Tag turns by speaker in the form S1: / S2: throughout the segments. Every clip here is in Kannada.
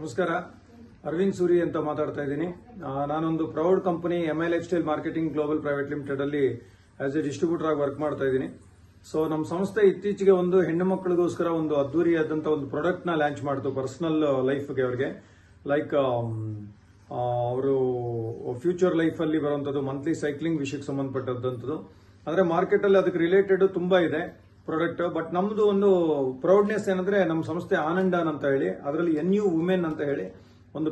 S1: ನಮಸ್ಕಾರ. ಅರವಿಂದ್ ಸೂರಿ ಅಂತ ಮಾತಾಡ್ತಾ ಇದ್ದೀನಿ. ನಾನೊಂದು proud company MI life style marketing global private limited ಅಲ್ಲಿ ಆಸ್ ಎ ಡಿಸ್ಟ್ರಿಬ್ಯೂಟರ್ ಆಗಿ ವರ್ಕ್ ಮಾಡ್ತಾ ಇದ್ದೀನಿ. ಸೊ ನಮ್ಮ ಸಂಸ್ಥೆ ಇತ್ತೀಚೆಗೆ ಒಂದು ಹೆಣ್ಣು ಮಕ್ಕಳಿಗೋಸ್ಕರ ಒಂದು ಅದ್ದೂರಿಯಾದಂತ ಒಂದು ಪ್ರಾಡಕ್ಟ್ ನ ಲಾಂಚ್ ಮಾಡ್ತು ಪರ್ಸನಲ್ ಲೈಫ್ಗೆ ಅವ್ರಿಗೆ. ಲೈಕ್ ಅವರು ಫ್ಯೂಚರ್ ಲೈಫ್ ಅಲ್ಲಿ ಬರುವಂತದ್ದು ಮಂತ್ಲಿ ಸೈಕ್ಲಿಂಗ್ ವಿಷಯಕ್ಕೆ ಸಂಬಂಧಪಟ್ಟಂತದ್ದು. ಅಂದ್ರೆ ಮಾರ್ಕೆಟ್ ಅಲ್ಲಿ ಅದಕ್ಕೆ ರಿಲೇಟೆಡ್ ತುಂಬಾ ಇದೆ ಪ್ರಾಡಕ್ಟ್. ಬಟ್ ನಮ್ದು ಒಂದು ಪ್ರೌಡ್ನೆಸ್ ಏನಂದ್ರೆ ನಮ್ಮ ಸಂಸ್ಥೆ ಆನಂಡನ್ ಅಂತ ಹೇಳಿ ಅದರಲ್ಲಿ NU ವುಮೆನ್ ಅಂತ ಹೇಳಿ ಒಂದು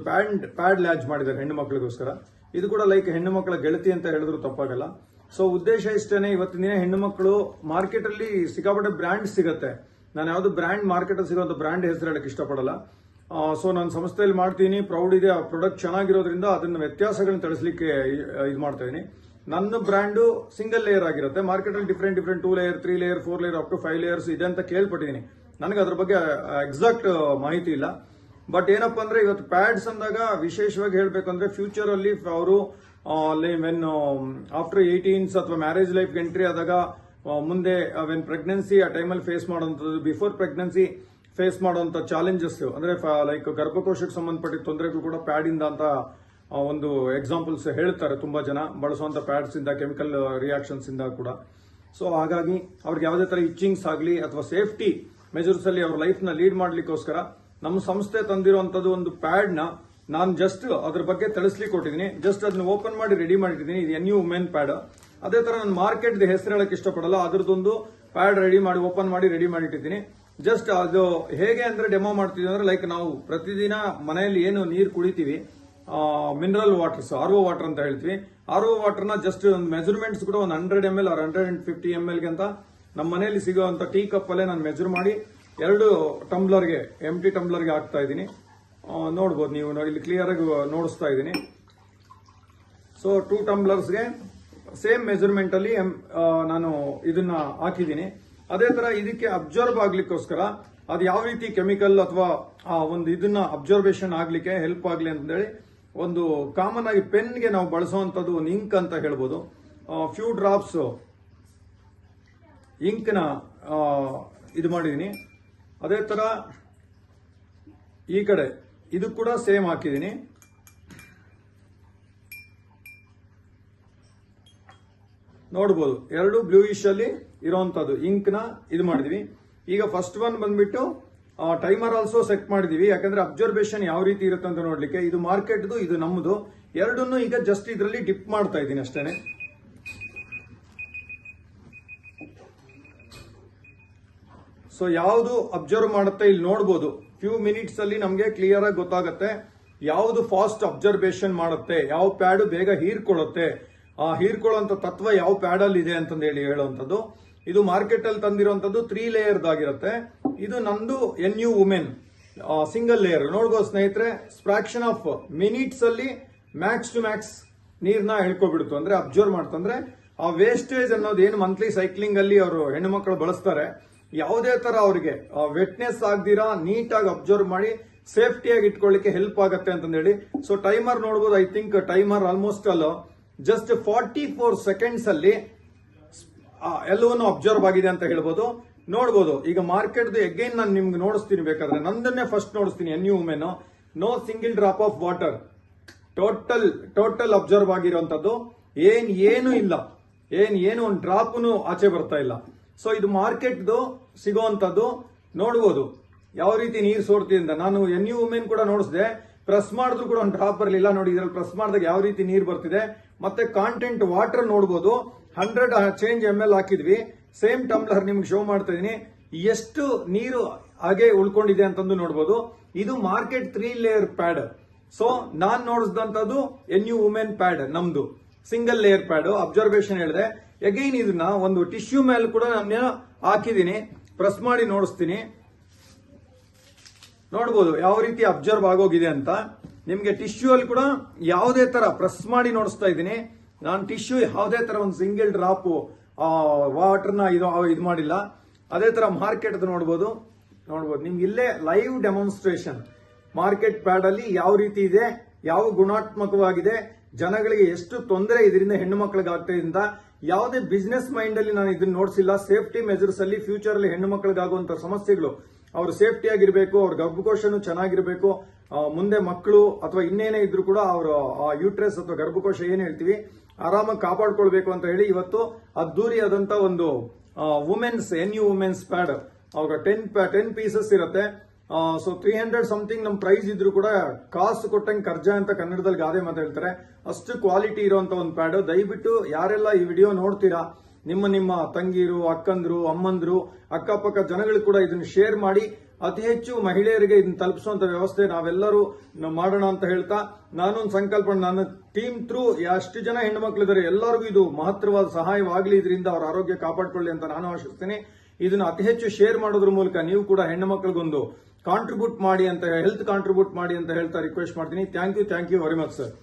S1: ಪ್ಯಾಡ್ ಲಾಂಚ್ ಮಾಡಿದ್ದಾರೆ ಹೆಣ್ಣು ಮಕ್ಕಳಿಗೋಸ್ಕರ. ಇದು ಕೂಡ ಲೈಕ್ ಹೆಣ್ಣು ಮಕ್ಕಳ ಗೆಳತಿ ಅಂತ ಹೇಳಿದ್ರು ತಪ್ಪಾಗಲ್ಲ. ಸೊ ಉದ್ದೇಶ ಇಷ್ಟೇನೆ, ಇವತ್ತಿನ ದಿನ ಹೆಣ್ಣು ಮಕ್ಕಳು ಮಾರ್ಕೆಟ್ ಅಲ್ಲಿ ಸಿಕ್ಕಾಪಟ್ಟೆ ಬ್ರ್ಯಾಂಡ್ ಸಿಗುತ್ತೆ. ನಾನು ಯಾವ್ದು ಬ್ರ್ಯಾಂಡ್ ಮಾರ್ಕೆಟ್ ಅಲ್ಲಿ ಸಿಗುವಂತ ಬ್ರ್ಯಾಂಡ್ ಹೆಸರು ಹೇಳಕ್ ಇಷ್ಟಪಡಲ್ಲ. ಸೊ ನಾನು ಸಂಸ್ಥೆಯಲ್ಲಿ ಮಾಡ್ತೀನಿ, ಪ್ರೌಡ್ ಇದೆ, ಆ ಪ್ರಾಡಕ್ಟ್ ಚೆನ್ನಾಗಿರೋದ್ರಿಂದ ಅದನ್ನ ವ್ಯತ್ಯಾಸಗಳನ್ನ ತಿಳಿಸ್ಲಿಕ್ಕೆ ಇದು ಮಾಡ್ತಾ ಇದೀನಿ. ನನ್ನ ಬ್ರ್ಯಾಂಡು ಸಿಂಗಲ್ ಲೇಯರ್ ಆಗಿರುತ್ತೆ. ಮಾರ್ಕೆಟ್ ಅಲ್ಲಿ different 2 layer 3 layer 4 layer up to 5 layers ಇದೆ ಅಂತ ಕೇಳ್ಪಟ್ಟಿದ್ದೀನಿ. ನನಗೆ ಅದ್ರ ಬಗ್ಗೆ ಎಕ್ಸಾಕ್ಟ್ ಮಾಹಿತಿ ಇಲ್ಲ. ಬಟ್ ಏನಪ್ಪಾ ಅಂದ್ರೆ ಇವತ್ತು ಪ್ಯಾಡ್ಸ್ ಅಂದಾಗ ವಿಶೇಷವಾಗಿ ಹೇಳ್ಬೇಕಂದ್ರೆ ಫ್ಯೂಚರ್ ಅಲ್ಲಿ ಅವರು ವೆನ್ ಆಫ್ಟರ್ 18 ಅಥವಾ ಮ್ಯಾರೇಜ್ ಲೈಫ್ ಎಂಟ್ರಿ ಆದಾಗ ಮುಂದೆ ವೆನ್ ಪ್ರೆಗ್ನೆನ್ಸಿ ಆ ಟೈಮಲ್ಲಿ ಫೇಸ್ ಮಾಡುವಂತದ್ದು, ಬಿಫೋರ್ ಪ್ರೆಗ್ನೆನ್ಸಿ ಫೇಸ್ ಮಾಡುವಂತ ಚಾಲೆಂಜಸ್ ಅಂದ್ರೆ ಲೈಕ್ ಗರ್ಭಕೋಶಕ್ಕೆ ಸಂಬಂಧಪಟ್ಟ ತೊಂದರೆಗಳು ಕೂಡ ಪ್ಯಾಡ್ ಇಂದ ಅಂತ ಒಂದು ಎಕ್ಸಾಂಪಲ್ಸ್ ಹೇಳ್ತಾರೆ ತುಂಬಾ ಜನ ಬಳಸುವಂತ ಪ್ಯಾಡ್ಸ್ ಇಂದ, ಕೆಮಿಕಲ್ ರಿಯಾಕ್ಷನ್ಸ್ ಇಂದ ಕೂಡ. ಸೊ ಹಾಗಾಗಿ ಅವ್ರಿಗೆ ಯಾವುದೇ ತರ ಇಚ್ಚಿಂಗ್ಸ್ ಆಗಲಿ ಅಥವಾ ಸೇಫ್ಟಿ ಮೆಜರ್ಸ್ ಅಲ್ಲಿ ಅವ್ರ ಲೈಫ್ ನ ಲೀಡ್ ಮಾಡ್ಲಿಕ್ಕೋಸ್ಕರ ನಮ್ಮ ಸಂಸ್ಥೆ ತಂದಿರುವಂತದ್ದು ಒಂದು ಪ್ಯಾಡ್ ನ ನಾನು ಜಸ್ಟ್ ಅದ್ರ ಬಗ್ಗೆ ತಿಳಿಸ್ಲಿಕ್ಕೆ ಕೊಟ್ಟಿದ್ದೀನಿ. ಜಸ್ಟ್ ಅದನ್ನ ಓಪನ್ ಮಾಡಿ ರೆಡಿ ಮಾಡಿಟ್ಟಿದ್ದೀನಿ. ಇದು NU ವುಮೆನ್ ಪ್ಯಾಡ್. ಅದೇ ತರ ನಾನು ಮಾರ್ಕೆಟ್ ಹೆಸರು ಹೇಳಕ್ ಇಷ್ಟಪಡಲ್ಲ. ಅದ್ರದ್ದೊಂದು ಪ್ಯಾಡ್ ರೆಡಿ ಮಾಡಿ ಓಪನ್ ಮಾಡಿ ರೆಡಿ ಮಾಡಿಟ್ಟಿದ್ದೀನಿ. ಜಸ್ಟ್ ಅದು ಹೇಗೆ ಅಂದ್ರೆ ಡೆಮೋ ಮಾಡ್ತಿದ್ವಿ ಅಂದ್ರೆ ಲೈಕ್ ನಾವು ಪ್ರತಿದಿನ ಮನೆಯಲ್ಲಿ ಏನು ನೀರು ಕುಡಿತೀವಿ, ಮಿನರಲ್ ವಾಟರ್ಸ್, RO ವಾಟರ್ ಅಂತ ಹೇಳ್ತೀವಿ. RO ವಾಟರ್ ನ ಜಸ್ಟ್ ಒಂದು ಮೆಜರ್ಮೆಂಟ್ಸ್ ಕೂಡ ಒಂದು 100 ml or 150 ml ಅಂತ ನಮ್ಮ ಮನೆಯಲ್ಲಿ ಸಿಗುವಂತ ಟೀ ಕಪ್ ಅಲ್ಲೇ ನಾನು ಮೆಜರ್ ಮಾಡಿ 2 ಟಂಬ್ಲರ್ಗೆ ಎಂಟಿ ಟಂಬ್ಲರ್ಗೆ ಹಾಕ್ತಾ ಇದ್ದೀನಿ. ನೋಡ್ಬೋದು ನೀವು, ಇಲ್ಲಿ ಕ್ಲಿಯರ್ ಆಗಿ ನೋಡಿಸ್ತಾ ಇದ್ದೀನಿ. ಸೊ 2 ಟಂಬ್ಲರ್ಸ್ಗೆ ಸೇಮ್ ಮೆಜರ್ಮೆಂಟ್ ಅಲ್ಲಿ ನಾನು ಇದನ್ನ ಹಾಕಿದ್ದೀನಿ. ಅದೇ ತರ ಇದಕ್ಕೆ ಅಬ್ಸರ್ವ್ ಆಗ್ಲಿಕ್ಕೋಸ್ಕರ ಅದು ಯಾವ ರೀತಿ ಕೆಮಿಕಲ್ ಅಥವಾ ಒಂದು ಇದನ್ನ ಅಬ್ಸರ್ವೇಷನ್ ಆಗ್ಲಿಕ್ಕೆ ಹೆಲ್ಪ್ ಆಗ್ಲಿ ಅಂತ ಹೇಳಿ ಒಂದು ಕಾಮನ್ ಆಗಿ ಪೆನ್ಗೆ ನಾವು ಬಳಸುವಂತದ್ದು ಒಂದು ಇಂಕ್ ಅಂತ ಹೇಳ್ಬೋದು. ಫ್ಯೂ ಡ್ರಾಪ್ಸ್ ಇಂಕ್ ನ ಇದು ಮಾಡಿದೀನಿ. ಅದೇ ತರ ಈ ಕಡೆ ಇದು ಕೂಡ ಸೇಮ್ ಹಾಕಿದೀನಿ. ನೋಡಬಹುದು 2 ಬ್ಲೂಯಿಶ್ ಅಲ್ಲಿ ಇರುವಂತದ್ದು ಇಂಕ್ ನ ಇದು ಮಾಡಿದ್ವಿ. ಈಗ ಫಸ್ಟ್ ಒನ್ ಬಂದ್ಬಿಟ್ಟು ಟೈಮರ್ ಆಲ್ಸೋ ಸೆಟ್ ಮಾಡಿದೀವಿ. ಯಾಕಂದ್ರೆ ಅಬ್ಸರ್ವೇಷನ್ ಯಾವ ರೀತಿ ಇರುತ್ತೆ ಅಂತ ನೋಡ್ಲಿಕ್ಕೆ. ಇದು ಮಾರ್ಕೆಟ್ದು, ಇದು ನಮ್ಮದು, ಎರಡನ್ನೂ ಈಗ ಜಸ್ಟ್ ಇದರಲ್ಲಿ ಡಿಪ್ ಮಾಡ್ತಾ ಇದ್ದೀನಿ ಅಷ್ಟೇನೆ. ಸೊ ಯಾವುದು ಅಬ್ಸರ್ವ್ ಮಾಡುತ್ತೆ ಇಲ್ಲಿ ನೋಡಬಹುದು. ಫ್ಯೂ ಮಿನಿಟ್ಸ್ ಅಲ್ಲಿ ನಮಗೆ ಕ್ಲಿಯರ್ ಆಗಿ ಗೊತ್ತಾಗುತ್ತೆ ಯಾವುದು ಫಾಸ್ಟ್ ಅಬ್ಸರ್ವೇಷನ್ ಮಾಡುತ್ತೆ, ಯಾವ ಪ್ಯಾಡ್ ಬೇಗ ಹೀರ್ಕೊಳ್ಳುತ್ತೆ, ಆ ಹೀರ್ಕೊಳ್ಳುವಂತ ತತ್ವ ಯಾವ ಪ್ಯಾಡ್ ಅಲ್ಲಿ ಇದೆ ಅಂತಂದು ಹೇಳುವಂತದ್ದು. ಇದು ಮಾರ್ಕೆಟ್ ಅಲ್ಲಿ ತಂದಿರುವಂತದ್ದು 3 ಲೇಯರ್ ಆಗಿರುತ್ತೆ. ಇದು ನಂದು NU ವುಮೆನ್ ಸಿಂಗಲ್ ಲೇಯರ್. ನೋಡ್ಬೋದು ಸ್ನೇಹಿತರೆ, ಫ್ರಾಕ್ಷನ್ ಆಫ್ ಮಿನಿಟ್ಸ್ ಅಲ್ಲಿ ಮ್ಯಾಕ್ಸ್ ಟು ಮ್ಯಾಕ್ಸ್ ನೀರ್ನ ಹೇಳ್ಕೊಬಿಡ್ತು. ಅಂದ್ರೆ ಅಬ್ಸರ್ವ್ ಮಾಡ್ತಂದ್ರೆ ಆ ವೇಸ್ಟೇಜ್ ಅನ್ನೋದು ಏನು ಮಂತ್ಲಿ ಸೈಕ್ಲಿಂಗ್ ಅಲ್ಲಿ ಅವರು ಹೆಣ್ಣು ಮಕ್ಕಳು ಬಳಸ್ತಾರೆ, ಯಾವುದೇ ತರ ಅವರಿಗೆ ವೆಟ್ನೆಸ್ ಆಗ್ದಿರಾ ನೀಟಾಗಿ ಅಬ್ಸರ್ವ್ ಮಾಡಿ ಸೇಫ್ಟಿಯಾಗಿ ಇಟ್ಕೊಳ್ಳಿಕ್ಕೆ ಹೆಲ್ಪ್ ಆಗುತ್ತೆ ಅಂತಂದೇಳಿ. ಸೊ ಟೈಮರ್ ನೋಡಬಹುದು. ಐ ಥಿಂಕ್ ಟೈಮರ್ ಆಲ್ಮೋಸ್ಟ್ ಅಲ್ಲ ಜಸ್ಟ್ 44 ಸೆಕೆಂಡ್ಸ್ ಅಲ್ಲಿ ಎಲ್ಲವನ್ನೂ ಅಬ್ಸರ್ವ್ ಆಗಿದೆ ಅಂತ ಹೇಳ್ಬೋದು. ನೋಡಬಹುದು ಈಗ ಮಾರ್ಕೆಟ್ ಅಗೈನ್ ನಾನು ನಿಮ್ಗೆ ನೋಡಿಸ್ತೀನಿ. ಬೇಕಾದ್ರೆ ನಂದನ್ನೇ ಫಸ್ಟ್ ನೋಡಿಸ್ತೀನಿ. NU women, no single drop of water, total observe ಆಗಿರುವಂತದ್ದು. ಏನು ಇಲ್ಲ, ಏನು ಒಂದು ಡ್ರಾಪ್ನು ಆಚೆ ಬರ್ತಾ ಇಲ್ಲ. ಸೊ ಇದು ಮಾರ್ಕೆಟ್ದು ಸಿಗುವಂತದ್ದು. ನೋಡಬಹುದು ಯಾವ ರೀತಿ ನೀರು ಸೋರ್ತಿದೆ. ನಾನು NU ವುಮೆನ್ ಕೂಡ ನೋಡಿಸಿದೆ, ಪ್ರೆಸ್ ಮಾಡಿದ್ರು ಕೂಡ ಒಂದು ಡ್ರಾಪ್ ಬರಲಿಲ್ಲ. ನೋಡಿ ಇದ್ರಲ್ಲಿ ಪ್ರೆಸ್ ಮಾಡಿದಾಗ ಯಾವ ರೀತಿ ನೀರು ಬರ್ತಿದೆ. ಮತ್ತೆ ಕಾಂಟೆಂಟ್ ವಾಟರ್ ನೋಡಬಹುದು, 100 ಚೇಂಜ್ ml ಹಾಕಿದ್ವಿ. ಸೇಮ್ ಟಂಬ್ಲರ್ ನಿಮ್ಗೆ ಶೋ ಮಾಡ್ತಾ ಇದೀನಿ, ಎಷ್ಟು ನೀರು ಹಾಗೆ ಉಳ್ಕೊಂಡಿದೆ ಅಂತಂದು ನೋಡಬಹುದು. ಇದು ಮಾರ್ಕೆಟ್ 3 ಲೇಯರ್ ಪ್ಯಾಡ್. ಸೊ ನಾನ್ ನೋಡಿಸಿದಂತದ್ದು NU ವುಮೆನ್ ಪ್ಯಾಡ್, ನಮ್ದು ಸಿಂಗಲ್ ಲೇಯರ್ ಪ್ಯಾಡ್. ಅಬ್ಸರ್ವೇಷನ್ ಹೇಳಿದೆ. ಅಗೈನ್ ಇದನ್ನ ಒಂದು ಟಿಶ್ಯೂ ಮೇಲೆ ಕೂಡ ನಾನು ಹಾಕಿದೀನಿ, ಪ್ರೆಸ್ ಮಾಡಿ ನೋಡಿಸ್ತೀನಿ. ನೋಡಬಹುದು ಯಾವ ರೀತಿ ಅಬ್ಸರ್ವ್ ಆಗೋಗಿದೆ ಅಂತ. ನಿಮ್ಗೆ ಟಿಶ್ಯೂ ಅಲ್ಲಿ ಕೂಡ ಯಾವುದೇ ತರ ಪ್ರೆಸ್ ಮಾಡಿ ನೋಡಿಸ್ತಾ ಇದ್ದೀನಿ. ನಾನು ಟಿಶ್ಯೂ ಯಾವುದೇ ತರ ಒಂದು ಸಿಂಗಲ್ ಡ್ರಾಪ್ ವಾಟರ್ನ ಇದು ಮಾಡಿಲ್ಲ. ಅದೇ ತರ ಮಾರ್ಕೆಟ್ ನೋಡಬಹುದು ನಿಮ್ಗೆ ಇಲ್ಲೇ ಲೈವ್ ಡೆಮಾನ್ಸ್ಟ್ರೇಷನ್ ಮಾರ್ಕೆಟ್ ಪ್ಯಾಡ್ ಅಲ್ಲಿ ಯಾವ ರೀತಿ ಇದೆ, ಯಾವ ಗುಣಾತ್ಮಕವಾಗಿದೆ, ಜನಗಳಿಗೆ ಎಷ್ಟು ತೊಂದರೆ ಇದರಿಂದ ಹೆಣ್ಣು ಮಕ್ಕಳಿಗೆ ಆಗ್ತಾ ಇದೆ. ಯಾವುದೇ ಬಿಸ್ನೆಸ್ ಮೈಂಡ್ ಅಲ್ಲಿ ನಾನು ಇದನ್ನ ನೋಡಿಸಿಲ್ಲ. ಸೇಫ್ಟಿ ಮೆಜರ್ಸ್ ಅಲ್ಲಿ ಫ್ಯೂಚರ್ ಅಲ್ಲಿ ಹೆಣ್ಣು ಮಕ್ಕಳಿಗೆ ಆಗುವಂತ ಸಮಸ್ಯೆಗಳು ಅವ್ರ ಸೇಫ್ಟಿ ಆಗಿರ್ಬೇಕು, ಅವ್ರ ಗರ್ಭಕೋಶನು ಚೆನ್ನಾಗಿರ್ಬೇಕು, ಮುಂದೆ ಮಕ್ಕಳು ಅಥವಾ ಇನ್ನೇನೇ ಇದ್ರು ಕೂಡ ಅವರು ಯೂಟ್ರೆಸ್ ಅಥವಾ ಗರ್ಭಕೋಶ ಏನ್ ಹೇಳ್ತೀವಿ ಆರಾಮಾಗಿ ಕಾಪಾಡ್ಕೊಳ್ಬೇಕು ಅಂತ ಹೇಳಿ ಇವತ್ತು ಅದ್ದೂರಿಯಾದಂತ ಒಂದು ವುಮೆನ್ಸ್ ವುಮೆನ್ಸ್ ಪ್ಯಾಡ್ ಅವ್ರ 10 ಪೀಸಸ್ ಇರುತ್ತೆ. ಸೊ 300 ಸಮಥಿಂಗ್ ನಮ್ ಪ್ರೈಸ್ ಇದ್ರು ಕೂಡ ಕಾಸು ಕೊಟ್ಟಂಗೆ ಕರ್ಜಾ ಅಂತ ಕನ್ನಡದಲ್ಲಿ ಗಾದೆ ಮಾತು ಹೇಳ್ತಾರೆ. ಅಷ್ಟು ಕ್ವಾಲಿಟಿ ಇರುವಂತ ಒಂದು ಪ್ಯಾಡ್. ದಯವಿಟ್ಟು ಯಾರೆಲ್ಲ ಈ ವಿಡಿಯೋ ನೋಡ್ತೀರಾ ನಿಮ್ಮ ತಂಗಿರು, ಅಕ್ಕಂದ್ರು, ಅಮ್ಮಂದ್ರು, ಅಕ್ಕಪಕ್ಕ ಜನಗಳು ಕೂಡ ಇದನ್ನ ಶೇರ್ ಮಾಡಿ ಅತಿ ಹೆಚ್ಚು ಮಹಿಳೆಯರಿಗೆ ಇದನ್ನ ತಲುಪಿಸುವಂತ ವ್ಯವಸ್ಥೆ ನಾವೆಲ್ಲರೂ ಮಾಡೋಣ ಅಂತ ಹೇಳ್ತಾ ನಾನೊಂದು ಸಂಕಲ್ಪ, ನನ್ನ ಟೀಮ್ ಥ್ರೂ ಎಷ್ಟು ಜನ ಹೆಣ್ಣು ಮಕ್ಕಳಿದ್ದಾರೆ ಎಲ್ಲರಿಗೂ ಇದು ಮಹತ್ತರವಾದ ಸಹಾಯವಾಗಲಿ, ಇದರಿಂದ ಅವರ ಆರೋಗ್ಯ ಕಾಪಾಡಿಕೊಳ್ಳಿ ಅಂತ ನಾನು ಆಶಿಸ್ತೀನಿ. ಇದನ್ನ ಅತಿ ಹೆಚ್ಚು ಶೇರ್ ಮಾಡೋದ್ರ ಮೂಲಕ ನೀವು ಕೂಡ ಹೆಣ್ಣು ಮಕ್ಕಳಿಗೊಂದು ಕಾಂಟ್ರಿಬ್ಯೂಟ್ ಮಾಡಿ ಅಂತ ಹೆಲ್ತ್ ಕಾಂಟ್ರಿಬ್ಯೂಟ್ ಮಾಡಿ ಅಂತ ಹೇಳ್ತಾ ರಿಕ್ವೆಸ್ಟ್ ಮಾಡ್ತೀನಿ. Thank you very much sir.